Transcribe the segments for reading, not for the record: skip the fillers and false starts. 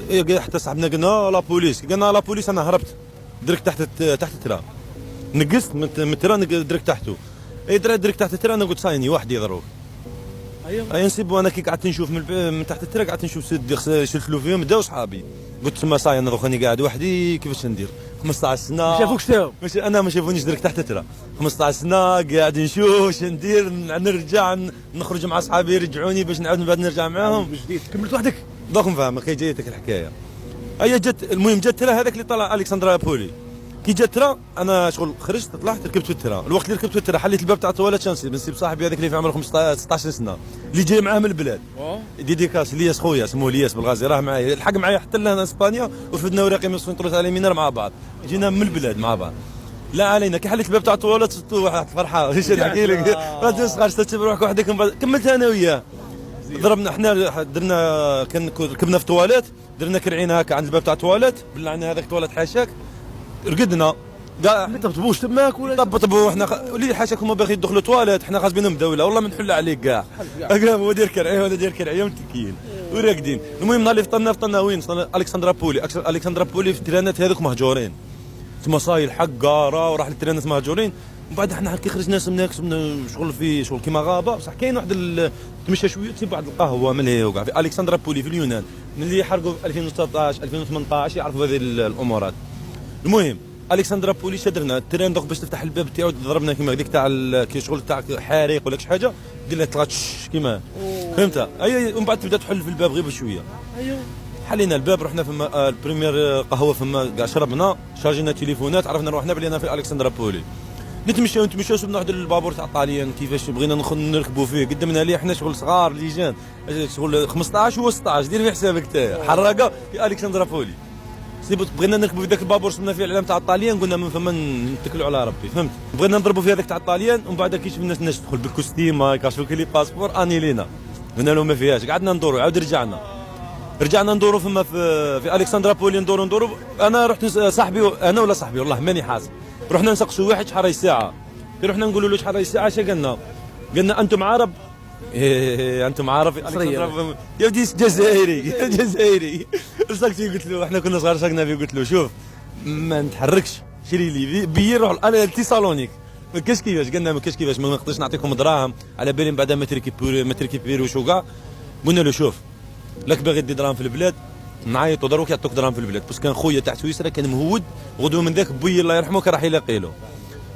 إيه حتى صاحبنا قلنا لا بوليس، قلنا لا بوليس انا هربت درك تحت الترا، نقصت من الترا درك تحته. اي درك تحت الترا، انا قلت صايني واحد يضرب. ايوه اي نسيب، وانا كي قعدت نشوف من تحت الترا قعدت نشوف شلت له فيهم بداو صحابي. قلت تما صاي انا دوك راني قاعد وحدي كيفاش ندير؟ 15 سنه ما شافوكش تاهم؟ انا ما شافونيش درك تحت الترا، 15 سنه قاعد نشوف واش ندير، نرجع نخرج مع صحابي يرجعوني باش نعاود من بعد نرجع معاهم. من جديد كملت وحدك؟ دوك نفهمك كي جايتك الحكايه. هي جات، المهم جات ترا هذاك اللي طلع الكسندرا بولي. كي جات ترا انا شغل خرجت طلعت ركبت في الترا، الوقت اللي ركبت في الترا حليت الباب تاع الطواليت شانسي بنسيب صاحبي هذاك اللي في عمره 15 16 سنه اللي جاي معاه من البلاد. ديديكاس الياس خويا اسمه الياس بالغازي راه معايا، الحق معايا حتى لهنا اسبانيا وفدنا وراقي من سوين على يمينار مع بعض، جينا من البلاد مع بعض. لا علينا كي حليت الباب تاع الطواليت واحد الفرحه واش نحكي لك، غادي صغار تسيب روحك وحدك. كملت انا وياه، ضربنا احنا درنا كان ركبنا في الطواليت، درنا كرعينا هكا عند الباب تاع الطواليت، بلعنا هذاك الطواليت حاشاك، رقدنا كاع ما طبطبوش تماك ولا طبطبوا احنا ولي حاشاك هما باغي يدخلوا الطواليت، حنا غاصبينهم الدوله والله ما نحل عليك كاع. هو دير كرعيه ولا دير كرعيه متكيين وراقدين. المهم نهار اللي فطرنا وين؟ الكسندرا بولي. الكسندرا بولي في الترانات هذوك مهجورين، تما صاي الحق قاره وراح للترانات مهجورين. ومن بعد احنا كي خرجنا سمنا شغل في شغل كيما غابه بصح كاين واحد تمشى شويه تسيب واحد القهوه من هي وكاع في الكسندرا بولي في اليونان، ملي حرقوا في 2019 2018 يعرفوا هذه الامورات. المهم الكسندرا بولي شدرنا التران دوك باش تفتح الباب تاعو ضربنا كيما هذيك تاع كي شغل تاع حريق ولا شي حاجه، دير لها طلعت كيما فهمت. اي ومن بعد تبدا تحل في الباب غير بشويه. ايوه حلينا الباب رحنا فما البريمير قهوه فما كاع شربنا، شارجينا تليفونات، عرفنا روحنا بلينا في الكسندرا بولي. نتمشاو شفنا واحد البابور تاع الطاليان كيفاش بغينا نركبوا فيه، قدمنا ليه احنا شغل صغار ليجان شغل 15 و 16 دير في حسابك انت حراقه في الكسندرا بولي. بغينا نركبوا في ذاك البابور شفنا فيه الاعلام تاع الطاليان، قلنا من فما نتكلوا على ربي فهمت. بغينا نضربوا في هذاك تاع الطاليان، ومن بعد كي شفنا الناس تدخل بالكوستيم كاشفوا لي باسبور اني لينا، قلنا لهم ما فيهاش، قعدنا ندوروا عاود رجعنا ندوروا فما في الكسندرا بولي ندوروا. انا رحت صاحبي انا ولا صاحبي والله ماني حاسب، رحنا نسقسوا واحد شحال راهي الساعه، كي رحنا نقولوا له شحال راهي الساعه اش قالنا انتم عرب. انتم عرب يا ودي جزائري ساكتي. قلت له احنا كنا صغار ساكنا فيه، قلت له شوف ما نتحركش شري لي بيي نروح لتيسالونيك. ما كاش كيفاش، قلنا ما كاش كيفاش، ما نقدرش نعطيكم دراهم على بالي من بعد ما تريكيبيرو شو كاع. قلنا له شوف لك باغي دي دراهم في البلاد نعيطوا دروك يعطوك دراهم في البلاد، بس كان خويا تاع سويسرا كان مهود غدوه من ذاك بوي الله يرحمه كان راح يلاقي له،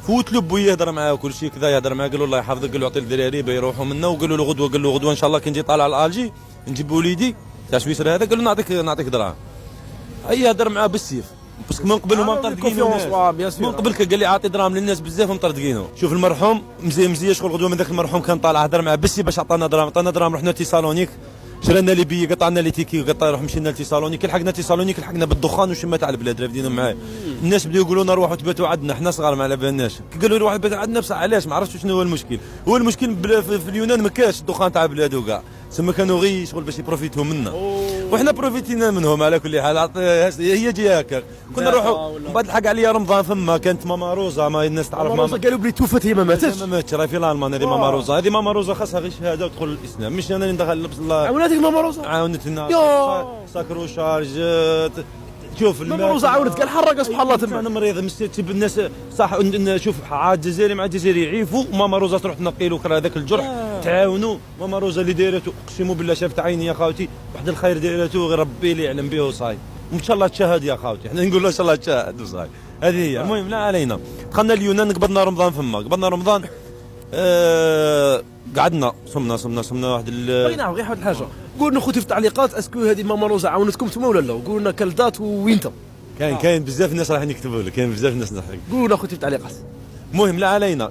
فوت له بوي يهضر معاه وكل شيء كذا، يهضر معاه قال له الله يحفظك، قال له اعطي الدراري بيروحوا منا، وقالوا له غدوه، قال له غدوه ان شاء الله كي نجي طالع على الجي نجيب وليدي تاع سويسرا هذا، قال له نعطيك دراهم. اي هضر معاه بالسيف، بس من قبل ما مطردقينو، من قبل قال لي عاطي دراهم للناس بزاف ومطردقينو. شوف المرحوم مزيه شغل غدوه من ذاك المرحوم كان طالع هضر معاه بالسيف باش عطانا دراهم، رحنا تيسالونيك شرينا لي بي، قطعنا لي تيكي روح مشينا لتيسالونيك، لحقنا بالدخان والشمه تاع البلاد رافدين معاه. الناس بداو يقولوا لنا روحوا تباتوا عندنا، حنا صغار ما على بالناش، قالوا روحوا تباتوا عندنا بصح علاش ما عرفتش شنو هو المشكل. هو المشكل في اليونان ما كاش الدخان تاع البلاد وكاع، تسمى كانوا غير شغل باش يبروفيتوا منا، وحنا بروفيتينا منهم. على كل حال هي جي هكا كنا نروحوا. من بعد الحق عليا رمضان فما كانت ماما روزا، ما الناس تعرف ماما روزا، قالوا بلي توفت هي ما ماتتش راهي في الالمان. هذه ماما روزا، هذه ماما روزا خاصها غير شهاده وتدخل الاسلام، مش انا اللي ندخل لبس الله. عاونتك ماما روزا؟ عاونتنا ساكرو شارجت. شوف ماما روزا عاونت قال حرقه سبحان الله تما. انا مريض مستتب الناس صح. شوف عاد جزائري مع جزائري يعيفوا، ماما روزا تروح تنقي له هذاك الجرح تعاونوا. ماما روزا اللي دايرته اقسم بالله شافت عيني يا خاوتي واحد الخير دايرته غير ربي اللي يعلم به وصاي، وان شاء الله تشاهد يا خاوتي، احنا نقول له ان شاء الله تشاهد وصاي. هذه هي. المهم لا علينا، دخلنا اليونان قبضنا رمضان فما، قبضنا رمضان قعدنا صمنا واحد بغينا نعرف غير واحد الحاجه، قول لنا خوتي في التعليقات اسكو هذه ماما روزا عاونتكم انتم ولا لا، قول لنا كالدات وينتا. كاين بزاف الناس راح يكتبوا لك، كاين بزاف الناس قول لنا خوتي في التعليقات. المهم لا علينا،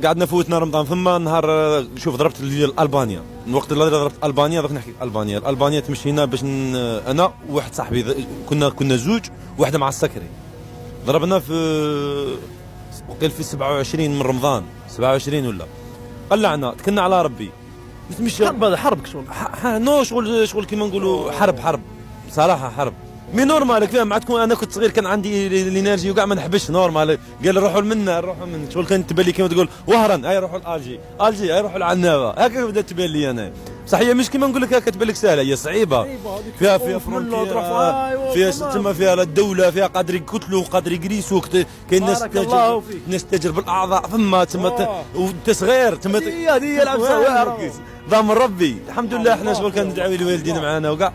قعدنا فوتنا رمضان فما نهار. شوف ضربت البانيا، الوقت اللي ضربت البانيا دوك نحكي البانيا تمشينا باش انا وواحد صاحبي كنا زوج، واحده مع السكري، ضربنا وقيل في 27 من رمضان 27 ولا قلعنا تكلنا على ربي نتمشى. حرب هذا حرب شغل نو شغل كيما نقولوا حرب صراحه حرب مي نورمال فاهم. مع تكون انا كنت صغير كان عندي الانرجي وكاع ما نحبش نورمال. قال روحوا لمنا شغل كانت تبان لي كيما تقول وهران هاي روحوا الالجي هاي روحوا العنابه، هكا بدات تبان لي انا. بصح هي مش كيما نقول لك كتبان لك سهله، هي صعيبه. فيها تروح فرونتيير، فيها تما فيها الدوله، فيها قادر يقتلوا قادر يجريسوك، كاين ناس تاجر، ناس تاجر بالاعضاء تما وانت صغير تما. هذه العبسه ضامن ربي. الحمد لله احنا شغل كندعوا الوالدين معنا وكاع.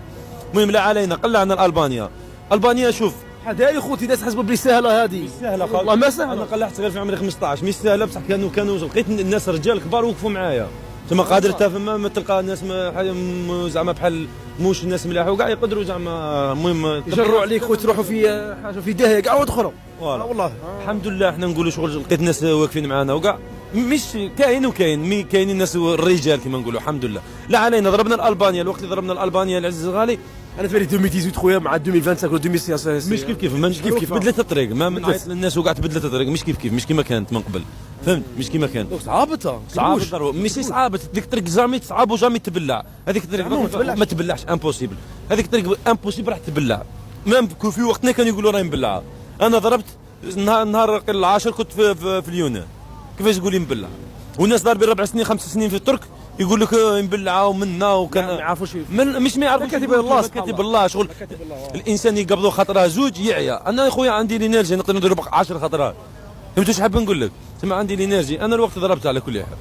المهم لا علينا، قلعنا البانيا. البانيا شوف هذه خوتي ناس حسبوا بلي سهله، هذه سهله والله ما سهله. انا قلعت غير في عمري 15، مش سهله بصح كانوا لقيت الناس رجال كبار وقفوا معايا تما قادر ما تلقى الناس زعما بحال موش الناس ملاح وكاع يقدروا زعما. المهم يجروا عليك خويا تروحوا في حاجه في داهيه كاع ودخلوا والله. الحمد لله احنا نقولوا شغل لقيت الناس واقفين معنا وكاع. مش كاينين الناس الرجال كما نقولوا الحمد لله. لا علينا ضربنا الالبانيا، الوقت اللي ضربنا الالبانيا العزيز الغالي انا تبان لي 2018 خويا مع 2025 ولا 2026 مش كيف مش كيف بدلت الطريق. ما نعيط للناس وكاع تبدلت الطريق، مش كيف مش كيما كانت من قبل، فهمت؟ مش كيما كانت صعابتها صعابه، ماشي صعابه. ديك الطريق جامي تصعب وجامي تبلع. هذيك الطريق ما تبلعش، امبوسيبل. هذيك الطريق امبوسيبل راح تبلع. ميم في وقتنا كانوا يقولوا راهي مبلعه. انا ضربت نهار العاشر كنت في اليونان، كيفاش تقولي مبلع؟ والناس ضاربين 4 سنين 5 سنين في الترك يقول لك مبلعه ومنا وكان ما يعرفوش مش ما يعرفوش. كاتب الله شغل. الانسان يقبضوا خطره زوج يعيا. انا يا خويا عندي الانرجي نقدر نضرب 10 خطرات. فهمتوا واش حاب نقول لك؟ تما عندي الانرجي، انا الوقت ضربت على كل حال.